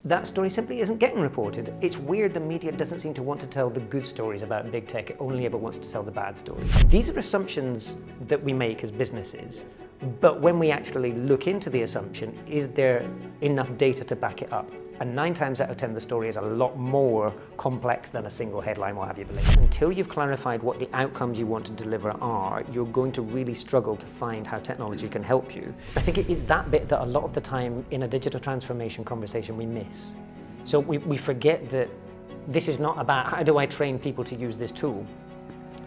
that story simply isn't getting reported. It's weird the media doesn't seem to want to tell the good stories about big tech, it only ever wants to tell the bad stories. These are assumptions that we make as businesses, but when we actually look into the assumption, is there enough data to back it up? And 9 times out of 10, the story is a lot more complex than a single headline will have you believe. Until you've clarified what the outcomes you want to deliver are, you're going to really struggle to find how technology can help you. I think it is that bit that a lot of the time in a digital transformation conversation we miss. So we forget that this is not about how do I train people to use this tool.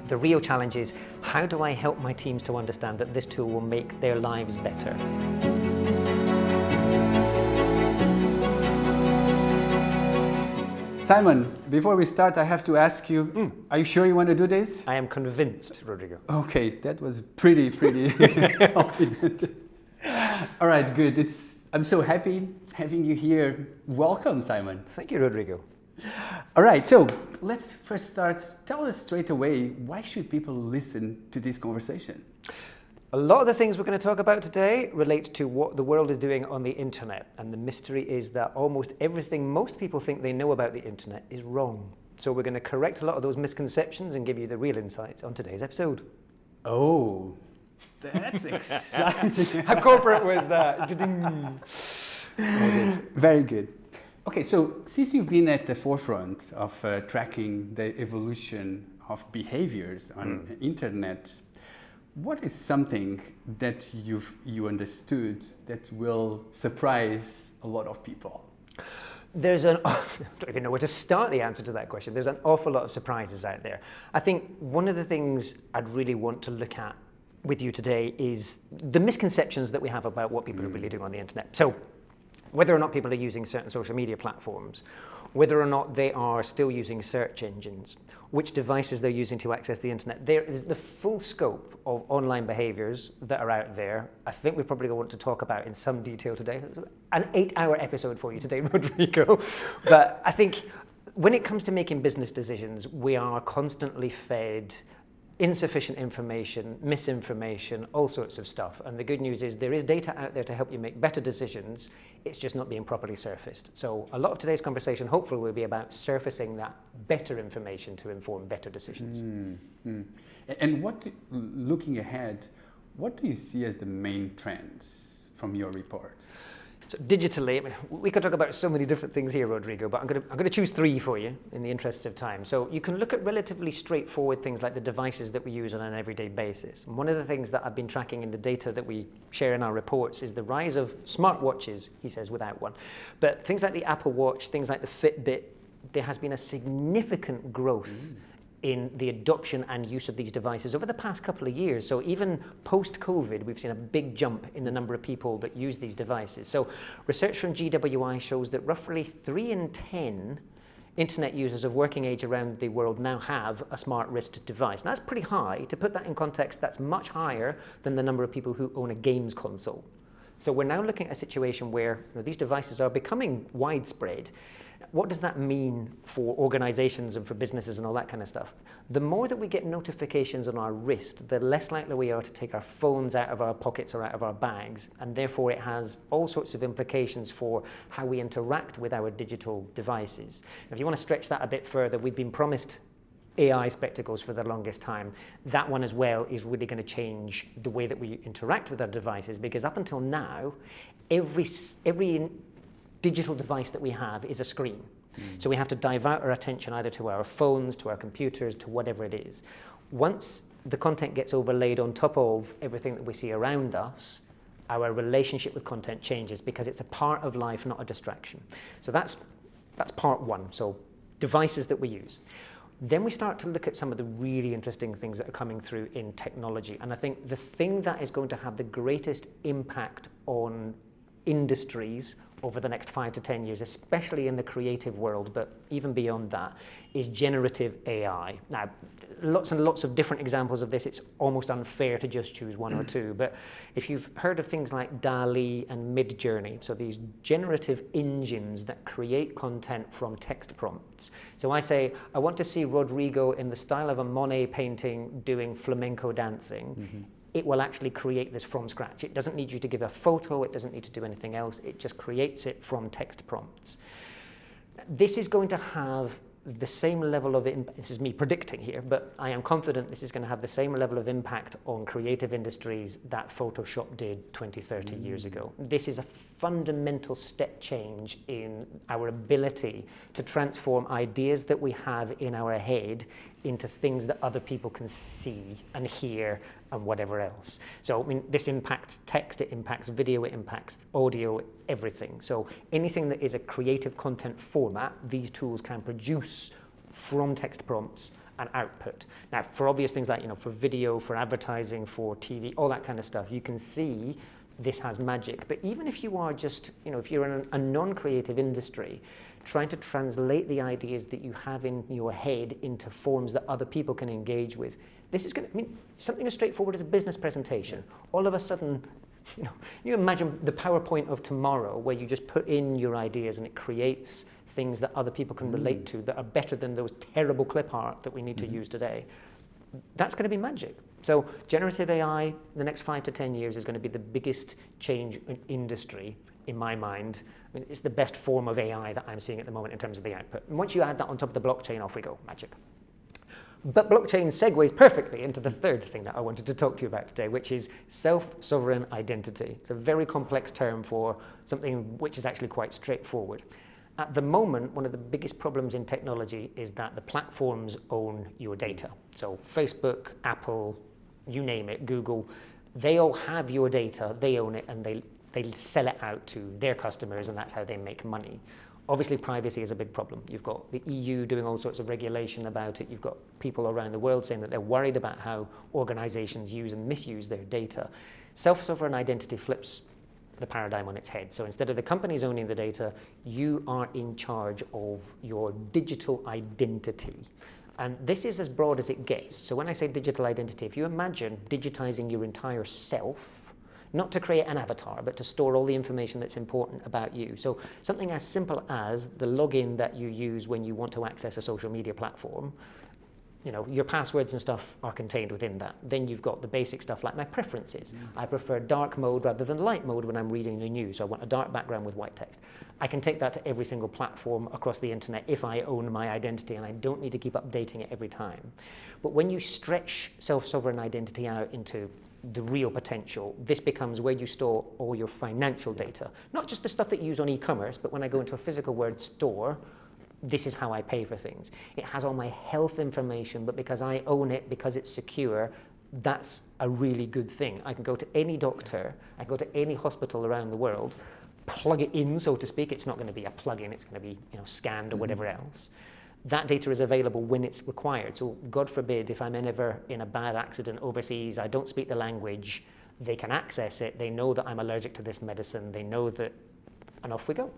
The real challenge is how do I help my teams to understand that this tool will make their lives better. Simon, before we start, I have to ask you, are you sure you want to do this? I am convinced, Rodrigo. Okay, that was pretty confident. All right, good. I'm so happy having you here. Welcome, Simon. Thank you, Rodrigo. All right, so let's first start. Tell us straight away, why should people listen to this conversation? A lot of the things we're going to talk about today relate to what the world is doing on the internet. And the mystery is that almost everything most people think they know about the internet is wrong. So we're going to correct a lot of those misconceptions and give you the real insights on today's episode. Oh, that's exciting. How corporate was that? Very good. Okay, so since you've been at the forefront of tracking the evolution of behaviors on the internet, what is something that you understood that will surprise a lot of people? I don't even know where to start the answer to that question. There's an awful lot of surprises out there. I think one of the things I'd really want to look at with you today is the misconceptions that we have about what people are really doing on the internet. So whether or not people are using certain social media platforms, whether or not they are still using search engines, which devices they're using to access the internet. There is the full scope of online behaviors that are out there. I think we probably want to talk about in some detail today. An 8-hour episode for you today, Rodrigo. But I think when it comes to making business decisions, we are constantly fed insufficient information, misinformation, all sorts of stuff. And the good news is there is data out there to help you make better decisions. It's just not being properly surfaced. So a lot of today's conversation hopefully will be about surfacing that better information to inform better decisions. And looking ahead, what do you see as the main trends from your reports? So digitally, we could talk about so many different things here, Rodrigo, but I'm going to choose 3 for you in the interests of time. So you can look at relatively straightforward things like the devices that we use on an everyday basis. And one of the things that I've been tracking in the data that we share in our reports is the rise of smartwatches, he says, without one. But things like the Apple Watch, things like the Fitbit, there has been a significant growth in the adoption and use of these devices over the past couple of years. So even post-COVID, we've seen a big jump in the number of people that use these devices. So research from GWI shows that roughly 3 in 10 internet users of working age around the world now have a smart wrist device. Now, that's pretty high. To put that in context, that's much higher than the number of people who own a games console. So we're now looking at a situation where these devices are becoming widespread. What does that mean for organizations and for businesses and all that kind of stuff? The more that we get notifications on our wrist, the less likely we are to take our phones out of our pockets or out of our bags. And therefore, it has all sorts of implications for how we interact with our digital devices. If you want to stretch that a bit further, we've been promised AI spectacles for the longest time. That one as well is really going to change the way that we interact with our devices, because up until now, every digital device that we have is a screen. So we have to divert our attention either to our phones, to our computers, to whatever it is. Once the content gets overlaid on top of everything that we see around us, our relationship with content changes because it's a part of life, not a distraction. So that's part one, so devices that we use. Then we start to look at some of the really interesting things that are coming through in technology. And I think the thing that is going to have the greatest impact on industries over the next 5 to 10 years, especially in the creative world, but even beyond that, is generative AI. Now, lots and lots of different examples of this. It's almost unfair to just choose one or two, but if you've heard of things like DALL-E and Midjourney, so these generative engines that create content from text prompts. So I say, I want to see Rodrigo in the style of a Monet painting doing flamenco dancing. It will actually create this from scratch. It doesn't need you to give a photo, it doesn't need to do anything else, it just creates it from text prompts. This is going to have the same level of impact. This is me predicting here, but I am confident this is going to have the same level of impact on creative industries that Photoshop did 20, 30 years ago. This is a fundamental step change in our ability to transform ideas that we have in our head into things that other people can see and hear and whatever else. So, I mean, this impacts text, it impacts video, it impacts audio, everything. So anything that is a creative content format, these tools can produce from text prompts and output. Now, for obvious things like, for video, for advertising, for TV, all that kind of stuff, you can see this has magic. But even if you are just, if you're in a non-creative industry, trying to translate the ideas that you have in your head into forms that other people can engage with, this is going to, something as straightforward as a business presentation. All of a sudden, you imagine the PowerPoint of tomorrow where you just put in your ideas and it creates things that other people can relate to that are better than those terrible clip art that we need to use today. That's going to be magic. So generative AI, the next 5 to 10 years is going to be the biggest change in industry, in my mind. It's the best form of AI that I'm seeing at the moment in terms of the output. And once you add that on top of the blockchain, off we go, magic. But blockchain segues perfectly into the third thing that I wanted to talk to you about today, which is self-sovereign identity. It's a very complex term for something which is actually quite straightforward. At the moment, one of the biggest problems in technology is that the platforms own your data. So Facebook, Apple, you name it, Google, they all have your data, they own it, and they sell it out to their customers, and that's how they make money. Obviously, privacy is a big problem. You've got the EU doing all sorts of regulation about it. You've got people around the world saying that they're worried about how organizations use and misuse their data. Self-sovereign identity flips the paradigm on its head. So instead of the companies owning the data, you are in charge of your digital identity. And this is as broad as it gets. So when I say digital identity, if you imagine digitizing your entire self, not to create an avatar, but to store all the information that's important about you. So something as simple as the login that you use when you want to access a social media platform, your passwords and stuff are contained within that. Then you've got the basic stuff like my preferences. I prefer dark mode rather than light mode when I'm reading the news. So I want a dark background with white text. I can take that to every single platform across the internet if I own my identity, and I don't need to keep updating it every time. But when you stretch self-sovereign identity out into the real potential, this becomes where you store all your financial data. Not just the stuff that you use on e-commerce, but when I go into a physical word store, this is how I pay for things. It has all my health information, but because I own it, because it's secure, that's a really good thing. I can go to any doctor, I can go to any hospital around the world, plug it in, so to speak. It's not going to be a plug-in, it's going to be scanned or whatever else. That data is available when it's required. So God forbid, if I'm ever in a bad accident overseas, I don't speak the language, they can access it, they know that I'm allergic to this medicine, they know that, and off we go.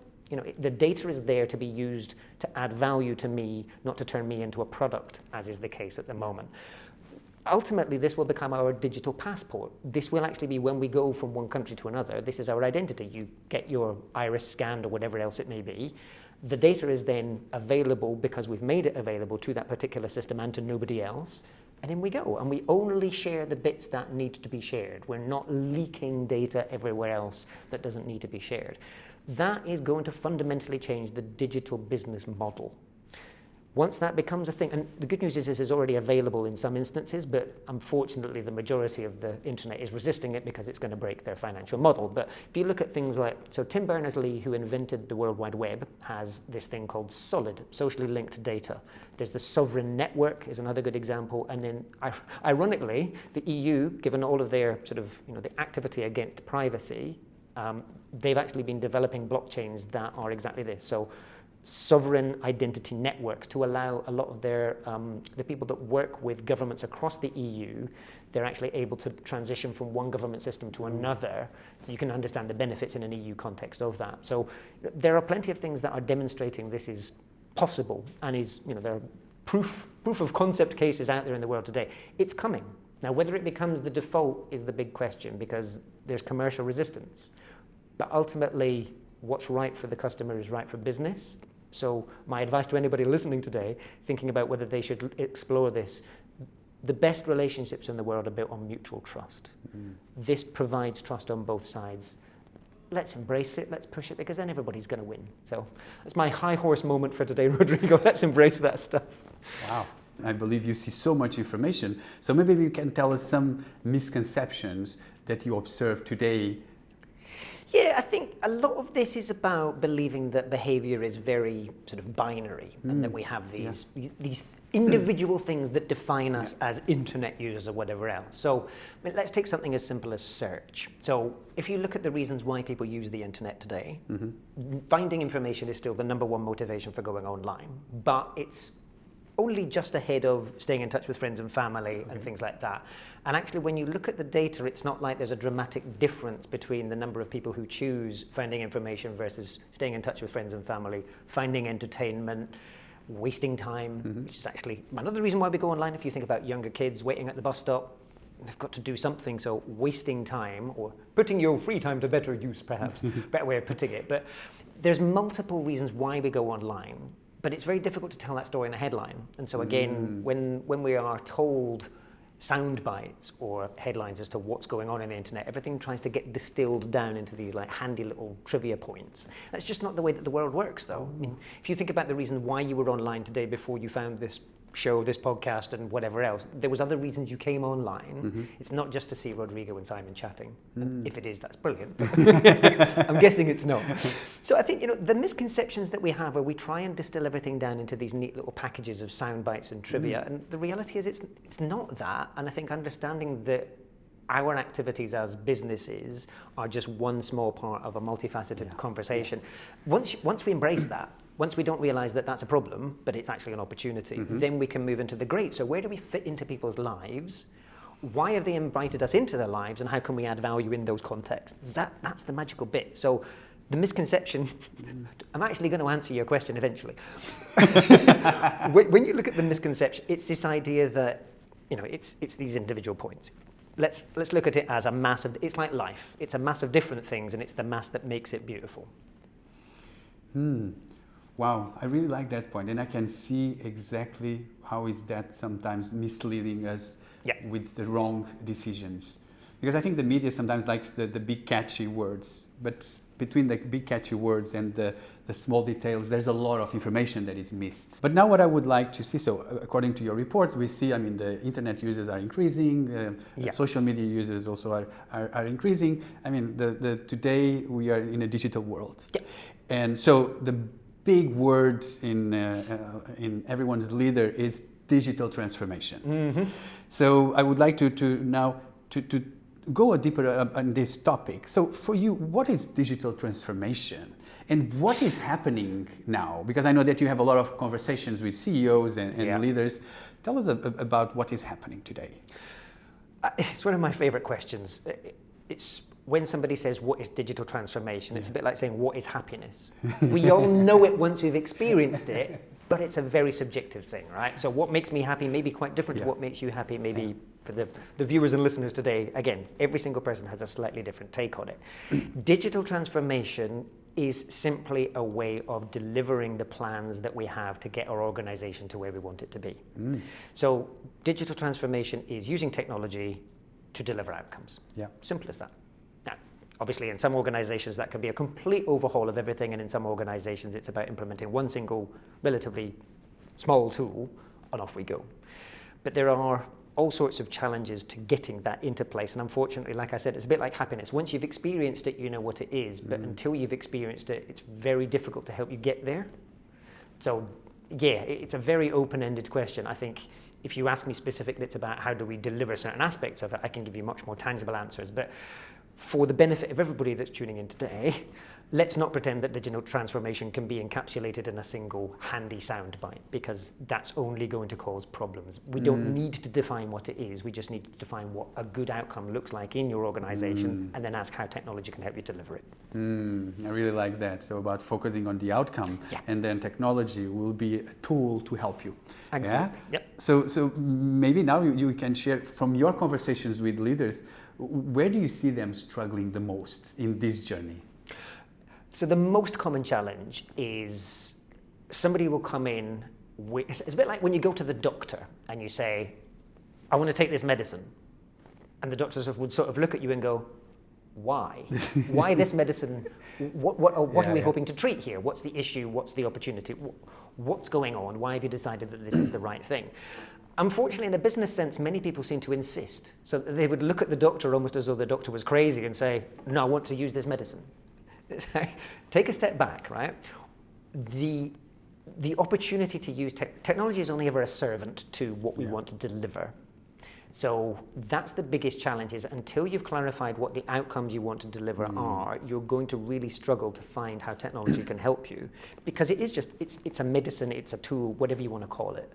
The data is there to be used to add value to me, not to turn me into a product, as is the case at the moment. Ultimately, this will become our digital passport. This will actually be when we go from one country to another. This is our identity. You get your iris scanned or whatever else it may be. The data is then available because we've made it available to that particular system and to nobody else. And in we go. And we only share the bits that need to be shared. We're not leaking data everywhere else that doesn't need to be shared. That is going to fundamentally change the digital business model. Once that becomes a thing, and the good news is this is already available in some instances, but unfortunately the majority of the internet is resisting it because it's going to break their financial model. But if you look at things like, so Tim Berners-Lee, who invented the World Wide Web, has this thing called SOLID, socially linked data. There's the sovereign network is another good example. And then ironically, the EU, given all of their sort of, the activity against privacy, they've actually been developing blockchains that are exactly this. So sovereign identity networks to allow a lot of their the people that work with governments across the EU, they're actually able to transition from one government system to another, so you can understand the benefits in an EU context of that. So there are plenty of things that are demonstrating this is possible, and there are proof of concept cases out there in the world today. It's coming. Now, whether it becomes the default is the big question, because there's commercial resistance. But ultimately, what's right for the customer is right for business. So my advice to anybody listening today, thinking about whether they should explore this, the best relationships in the world are built on mutual trust. This provides trust on both sides. let's embrace it, let's push it, because then everybody's going to win. So that's my high horse moment for today, Rodrigo. Let's embrace that stuff. Wow. I believe you see so much information. So maybe you can tell us some misconceptions that you observe today. Yeah, I think a lot of this is about believing that behavior is very sort of binary and that we have these individual things that define us as internet users or whatever else. So let's take something as simple as search. So if you look at the reasons why people use the internet today, finding information is still the number one motivation for going online, but it's only just ahead of staying in touch with friends and family and things like that. And actually, when you look at the data, it's not like there's a dramatic difference between the number of people who choose finding information versus staying in touch with friends and family, finding entertainment, wasting time, which is actually another reason why we go online. If you think about younger kids waiting at the bus stop, they've got to do something, so wasting time or putting your free time to better use, perhaps, better way of putting it. But there's multiple reasons why we go online. But it's very difficult to tell that story in a headline. And so again, when we are told sound bites or headlines as to what's going on in the internet, everything tries to get distilled down into these like handy little trivia points. That's just not the way that the world works, though. I mean, if you think about the reason why you were online today before you found this show, this podcast, and whatever else, there was other reasons you came online. It's not just to see Rodrigo and Simon chatting. If it is, that's brilliant. I'm guessing it's not. So I think, the misconceptions that we have where we try and distill everything down into these neat little packages of sound bites and trivia, and the reality is it's not that. And I think understanding that our activities as businesses are just one small part of a multifaceted conversation. Once we embrace that, once we don't realize that that's a problem, but it's actually an opportunity, then we can move into the great. So where do we fit into people's lives? Why have they invited us into their lives, and how can we add value in those contexts? That's the magical bit. So the misconception, I'm actually going to answer your question eventually. When you look at the misconception, it's this idea that, it's these individual points. Let's look at it as a mass of, it's like life. It's a mass of different things, and it's the mass that makes it beautiful. Wow, I really like that point, and I can see exactly how is that sometimes misleading us with the wrong decisions. Because I think the media sometimes likes the big catchy words, but between the big catchy words and the small details, there's a lot of information that is missed. But now what I would like to see, so according to your reports, we see, the internet users are increasing, social media users also are increasing. Today we are in a digital world. And so the big word in everyone's leader is digital transformation. So I would like to now go a deeper on this topic. So for you, what is digital transformation? And what is happening now? Because I know that you have a lot of conversations with CEOs and leaders. Tell us about what is happening today. It's one of my favorite questions. It's when somebody says, what is digital transformation? It's a bit like saying, what is happiness? We all know it once we've experienced it, but it's a very subjective thing, right? So what makes me happy may be quite different to what makes you happy, maybe for the viewers and listeners today. Again, every single person has a slightly different take on it. Digital transformation is simply a way of delivering the plans that we have to get our organization to where we want it to be. So digital transformation is using technology to deliver outcomes. Simple as that. Now, obviously in some organizations that can be a complete overhaul of everything, and in some organizations it's about implementing one single, relatively small tool, and off we go. But there are all sorts of challenges to getting that into place. And unfortunately, like I said, it's a bit like happiness. Once you've experienced it, you know what it is. But until you've experienced it, it's very difficult to help you get there. So yeah, it's a very open-ended question. I think if you ask me specifically, it's about how do we deliver certain aspects of it, I can give you much more tangible answers. But for the benefit of everybody that's tuning in today, let's not pretend that digital transformation can be encapsulated in a single handy soundbite, because that's only going to cause problems. We don't need to define what it is. We just need to define what a good outcome looks like in your organization, and then ask how technology can help you deliver it. I really like that. So about focusing on the outcome, and then technology will be a tool to help you. Exactly. So maybe now you can share from your conversations with leaders, where do you see them struggling the most in this journey? So the most common challenge is somebody will come in with, it's a bit like when you go to the doctor and you say, I want to take this medicine. And the doctor would sort of look at you and go, why? Why this medicine? What are we hoping to treat here? What's the issue? What's the opportunity? What's going on? Why have you decided that this is the right thing? Unfortunately, in a business sense, many people seem to insist. So they would look at the doctor almost as though the doctor was crazy and say, no, I want to use this medicine. Take a step back, right? The opportunity to use technology is only ever a servant to what we want to deliver. So that's the biggest challenge, is until you've clarified what the outcomes you want to deliver are, you're going to really struggle to find how technology can help you, because it is just, it's a medicine, it's a tool, whatever you want to call it.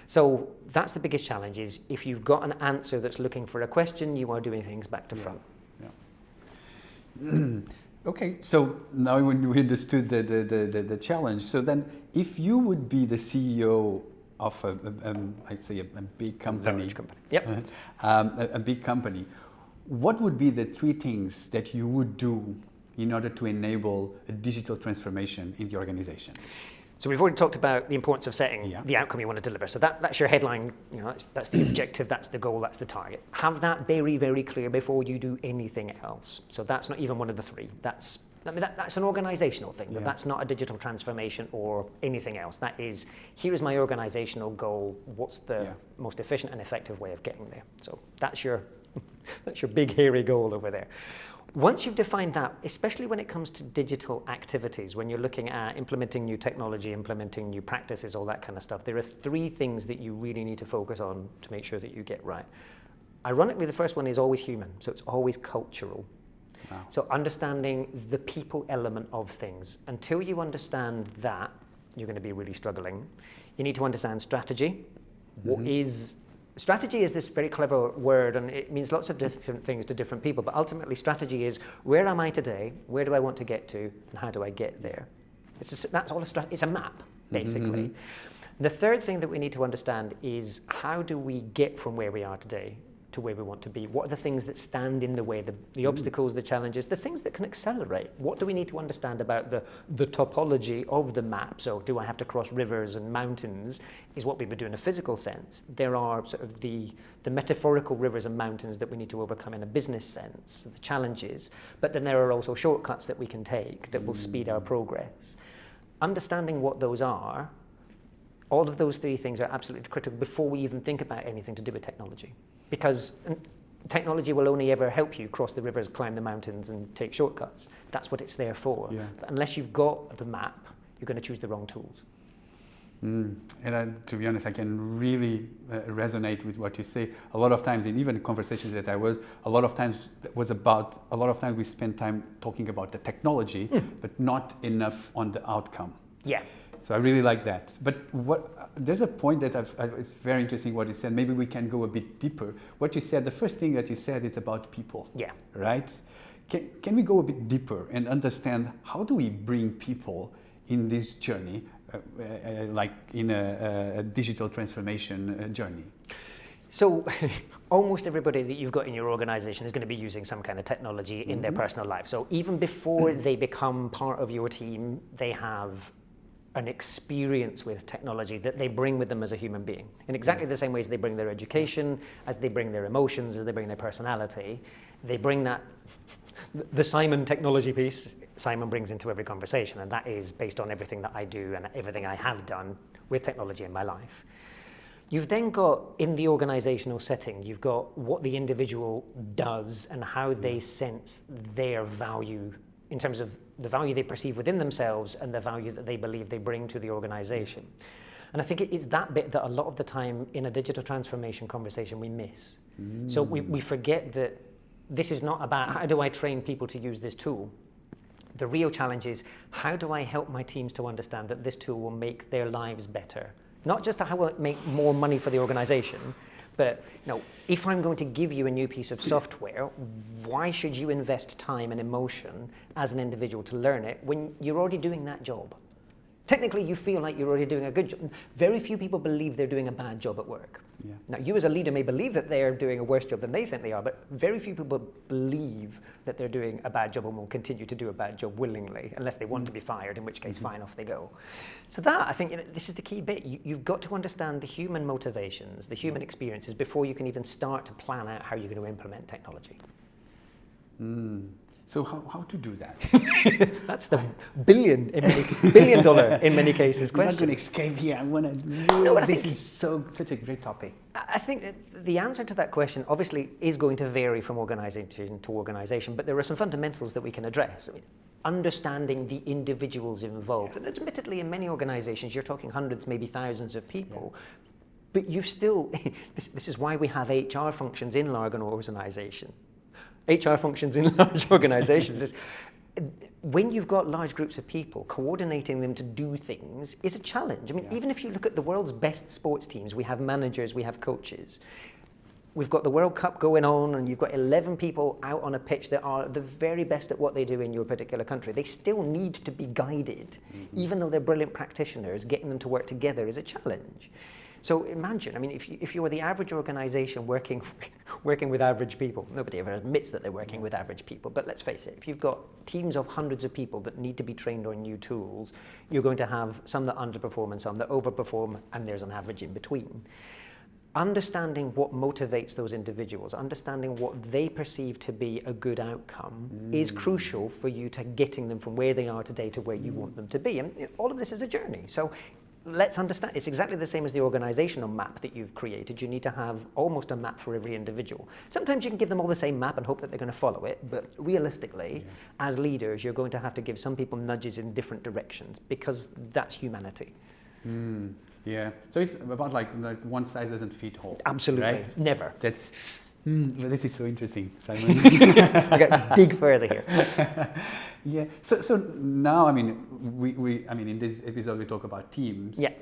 So that's the biggest challenge, is if you've got an answer that's looking for a question, you are doing things back to front. Okay, so now when we understood the challenge, so then if you would be the CEO of I'd say a big company, Large company. Yep. A big company, what would be the three things that you would do in order to enable a digital transformation in the organization? So we've already talked about the importance of setting the outcome you want to deliver. So that's your headline, that's the objective, that's the goal, that's the target. Have that very, very clear before you do anything else. So that's not even one of the three. That's an organizational thing, but that's not a digital transformation or anything else. That is, here is my organizational goal, what's the most efficient and effective way of getting there. So that's your big hairy goal over there. Once you've defined that, especially when it comes to digital activities, when you're looking at implementing new technology, implementing new practices, all that kind of stuff, there are three things that you really need to focus on to make sure that you get right. Ironically, the first one is always human, so it's always cultural. Wow. So understanding the people element of things. Until you understand that, you're going to be really struggling. You need to understand strategy. Strategy is this very clever word, and it means lots of different things to different people, but ultimately strategy is, where am I today, where do I want to get to, and how do I get there? That's all it's a map, basically. The third thing that we need to understand is, how do we get from where we are today to where we want to be? What are the things that stand in the way, the obstacles, the challenges, the things that can accelerate? What do we need to understand about the topology of the map? So do I have to cross rivers and mountains, is what we would do in a physical sense. There are sort of the metaphorical rivers and mountains that we need to overcome in a business sense, the challenges, but then there are also shortcuts that we can take that will speed our progress. Understanding what those are, all of those three things are absolutely critical before we even think about anything to do with technology. Because technology will only ever help you cross the rivers, climb the mountains, and take shortcuts. That's what it's there for. But unless you've got the map, you're going to choose the wrong tools. And to be honest, I can really resonate with what you say. A lot of times, in even conversations that I was, a lot of times we spend time talking about the technology, but not enough on the outcome. Yeah. So I really like that. But there's a point that it's very interesting what you said. Maybe we can go a bit deeper. What you said, the first thing that you said, it's about people. Yeah. Right? Can we go a bit deeper and understand, how do we bring people in this journey, like in a digital transformation journey? So almost everybody that you've got in your organization is going to be using some kind of technology in their personal life. So even before they become part of your team, they have an experience with technology that they bring with them as a human being. In exactly the same ways they bring their education, as they bring their emotions, as they bring their personality, they bring that, the Simon technology piece, Simon brings into every conversation, and that is based on everything that I do and everything I have done with technology in my life. You've then got, in the organizational setting, you've got what the individual does and how they sense their value in terms of the value they perceive within themselves and the value that they believe they bring to the organization. And I think it's that bit that a lot of the time in a digital transformation conversation we miss. So we forget that this is not about, how do I train people to use this tool? The real challenge is, how do I help my teams to understand that this tool will make their lives better? Not just how will it make more money for the organization, but if I'm going to give you a new piece of software, why should you invest time and emotion as an individual to learn it when you're already doing that job? Technically, you feel like you're already doing a good job. Very few people believe they're doing a bad job at work. Yeah. Now, you as a leader may believe that they're doing a worse job than they think they are, but very few people believe that they're doing a bad job and will continue to do a bad job willingly, unless they want to be fired, in which case, fine, off they go. So that, I think, this is the key bit. You've got to understand the human motivations, the human experiences, before you can even start to plan out how you're going to implement technology. So how to do that? That's the billion dollar in many cases I'm not question. going to escape here. I want to. No, but I This think- is such a great topic. I think that the answer to that question obviously is going to vary from organization to organization, but there are some fundamentals that we can address. I mean, understanding the individuals involved. And admittedly, in many organizations, you're talking hundreds, maybe thousands of people, but you've still, this is why we have HR functions in large organizations. HR functions in large organizations is when you've got large groups of people, coordinating them to do things is a challenge. I mean, even if you look at the world's best sports teams, we have managers, we have coaches. We've got the World Cup going on and you've got 11 people out on a pitch that are the very best at what they do in your particular country. They still need to be guided. Even though they're brilliant practitioners, getting them to work together is a challenge. So imagine, I mean, if you were the average organization working with average people, nobody ever admits that they're working with average people, but let's face it, if you've got teams of hundreds of people that need to be trained on new tools, you're going to have some that underperform and some that overperform, and there's an average in between. Understanding what motivates those individuals, understanding what they perceive to be a good outcome is crucial for you to getting them from where they are today to where you want them to be. And all of this is a journey. So let's understand, it's exactly the same as the organizational map that you've created. You need to have almost a map for every individual. Sometimes you can give them all the same map and hope that they're going to follow it, but realistically, as leaders, you're going to have to give some people nudges in different directions because that's humanity. Yeah. So it's about like one size doesn't fit all. Absolutely. Right? Never. That's. Well, this is so interesting, Simon. I got to dig further here. Yeah. So now, I mean, we in this episode we talk about teams. Yeah.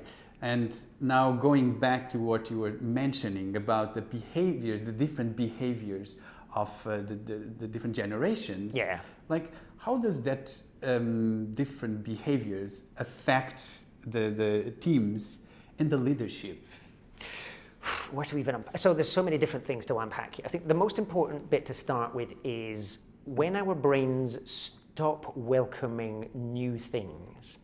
And now going back to what you were mentioning about the behaviors, the different behaviors of the different generations. Yeah. Like, how does that different behaviors affect the teams and the leadership? Where do we even unpack? So there's so many different things to unpack here. I think the most important bit to start with is when our brains stop welcoming new things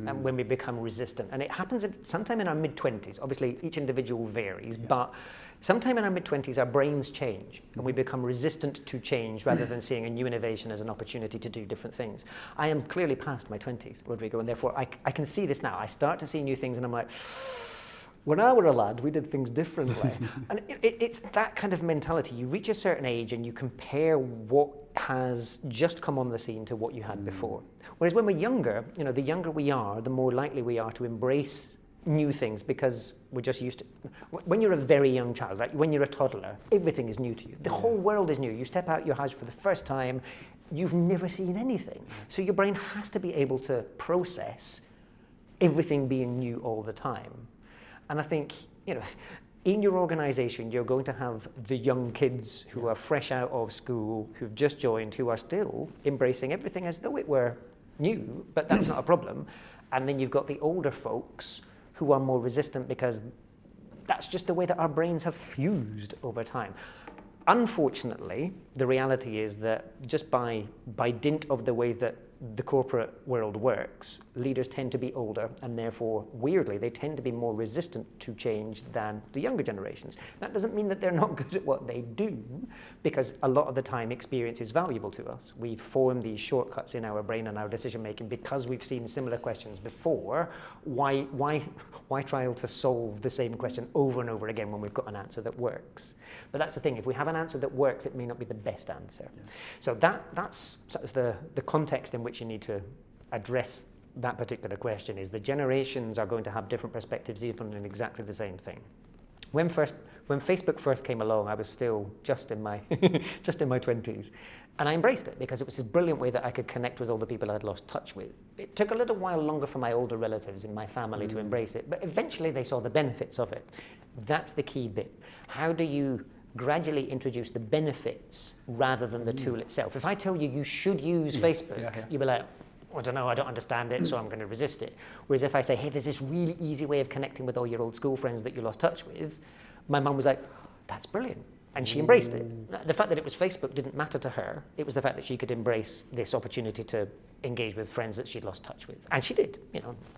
and when we become resistant. And it happens sometime in our mid-20s. Obviously, each individual varies, but sometime in our mid-20s, our brains change and we become resistant to change rather than seeing a new innovation as an opportunity to do different things. I am clearly past my 20s, Rodrigo, and therefore I can see this now. I start to see new things and I'm like, when I were a lad, we did things differently. And it's that kind of mentality. You reach a certain age and you compare what has just come on the scene to what you had before. Whereas when we're younger, the younger we are, the more likely we are to embrace new things because we're just used to. When you're a very young child, like when you're a toddler, everything is new to you. The whole world is new. You step out your house for the first time, you've never seen anything. So your brain has to be able to process everything being new all the time. And I think, in your organization, you're going to have the young kids who are fresh out of school, who've just joined, who are still embracing everything as though it were new, but that's not a problem. And then you've got the older folks who are more resistant because that's just the way that our brains have fused over time. Unfortunately, the reality is that just by dint of the way that the corporate world works, leaders tend to be older and therefore, weirdly, they tend to be more resistant to change than the younger generations. That doesn't mean that they're not good at what they do, because a lot of the time experience is valuable to us. We form these shortcuts in our brain and our decision making because we've seen similar questions before. Why try to solve the same question over and over again when we've got an answer that works? But that's the thing, if we have an answer that works, it may not be the best answer. Yeah. So that's sort of the context in which you need to address that particular question is the generations are going to have different perspectives even in exactly the same thing. When Facebook first came along, I was still just in my 20s. And I embraced it because it was this brilliant way that I could connect with all the people I'd lost touch with. It took a little while longer for my older relatives in my family to embrace it, but eventually they saw the benefits of it. That's the key bit. How do you gradually introduce the benefits rather than the tool itself? If I tell you should use Facebook, you'll be like, I don't know, I don't understand it, so I'm going to resist it. Whereas if I say, hey, there's this really easy way of connecting with all your old school friends that you lost touch with, my mum was like, that's brilliant. And she embraced it. The fact that it was Facebook didn't matter to her. It was the fact that she could embrace this opportunity to engage with friends that she'd lost touch with. And she did.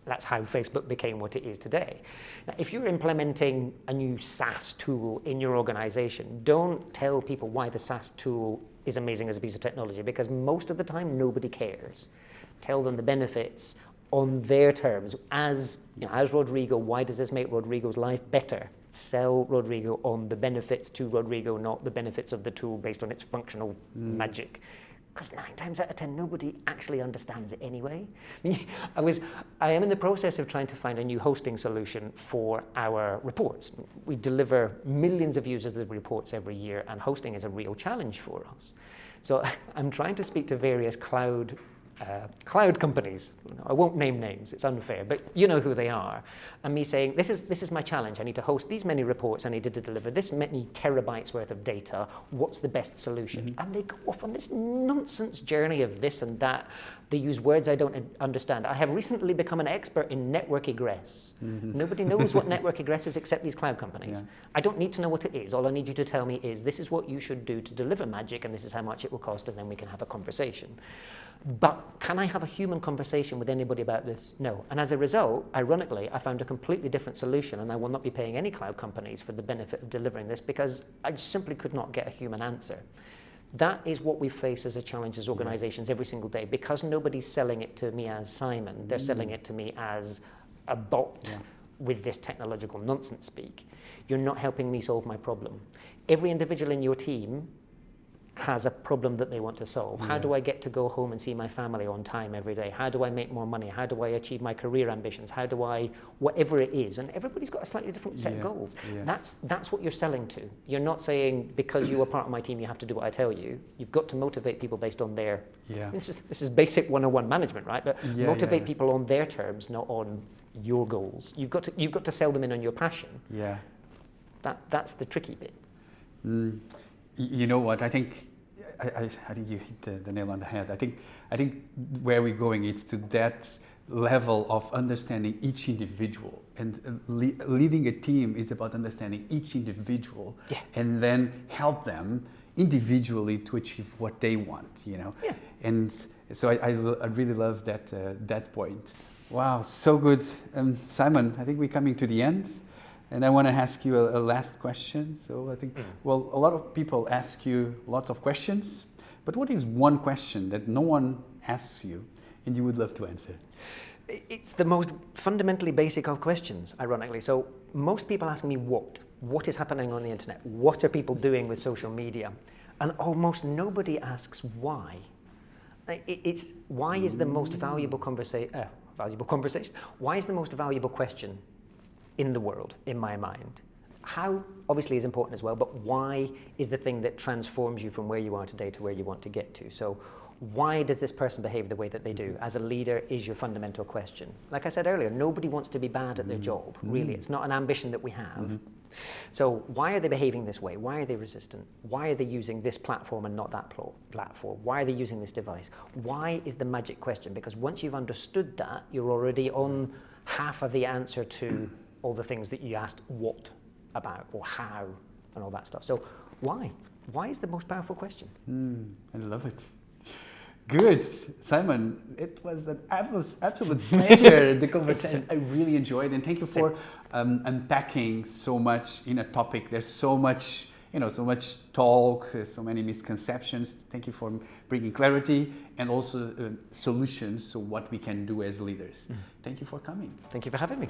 That's how Facebook became what it is today. Now, if you're implementing a new SaaS tool in your organization, don't tell people why the SaaS tool is amazing as a piece of technology, because most of the time nobody cares. Tell them the benefits on their terms. As Rodrigo, why does this make Rodrigo's life better? Sell Rodrigo on the benefits to Rodrigo, not the benefits of the tool based on its functional magic. Because 9 times out of 10, nobody actually understands it anyway. I am in the process of trying to find a new hosting solution for our reports. We deliver millions of users of the reports every year, and hosting is a real challenge for us. So I'm trying to speak to various cloud companies. I won't name names, it's unfair, but you know who they are. And me saying, this is my challenge. I need to host these many reports. I need to deliver this many terabytes worth of data. What's the best solution? And they go off on this nonsense journey of this and that. They use words I don't understand. I have recently become an expert in network egress. Nobody knows what network egress is except these cloud companies. I don't need to know what it is. All I need you to tell me is, this is what you should do to deliver magic, and this is how much it will cost, and then we can have a conversation. But can I have a human conversation with anybody about this? No. And as a result, ironically, I found a completely different solution, and I will not be paying any cloud companies for the benefit of delivering this, because I simply could not get a human answer. That is what we face as a challenge as organizations every single day. Because nobody's selling it to me as Simon, they're selling it to me as a bot with this technological nonsense speak. You're not helping me solve my problem. Every individual in your team has a problem that they want to solve. How do I get to go home and see my family on time every day? How do I make more money? How do I achieve my career ambitions? How do I, whatever it is, and everybody's got a slightly different set of goals. That's what you're selling to. You're not saying, because you are part of my team, you have to do what I tell you. You've got to motivate people based on their, this is basic 101 management, right? But motivate people on their terms, not on your goals. You've got to sell them in on your passion. That's the tricky bit. You know what? I think you hit the nail on the head. I think where we're going is to that level of understanding each individual, and leading a team is about understanding each individual, and then help them individually to achieve what they want. And so I really love that point. Wow, so good, Simon. I think we're coming to the end. And I want to ask you a last question. So I think, well, a lot of people ask you lots of questions, but what is one question that no one asks you and you would love to answer? It's the most fundamentally basic of questions, ironically. So most people ask me what is happening on the internet? What are people doing with social media? And almost nobody asks why. It's why is the most valuable conversation? Why is the most valuable question in the world, in my mind? How, obviously, is important as well, but why is the thing that transforms you from where you are today to where you want to get to? So why does this person behave the way that they do? As a leader, is your fundamental question. Like I said earlier, nobody wants to be bad at their job, really. It's not an ambition that we have. So why are they behaving this way? Why are they resistant? Why are they using this platform and not that platform? Why are they using this device? Why is the magic question? Because once you've understood that, you're already on half of the answer to all the things that you asked what about or how and all that stuff. So why? Why is the most powerful question? I love it. Good. Simon, it was an absolute pleasure, the conversation. I really enjoyed it, and thank you for unpacking so much in a topic. There's so much, so much talk, so many misconceptions. Thank you for bringing clarity and also solutions to what we can do as leaders. Thank you for coming. Thank you for having me.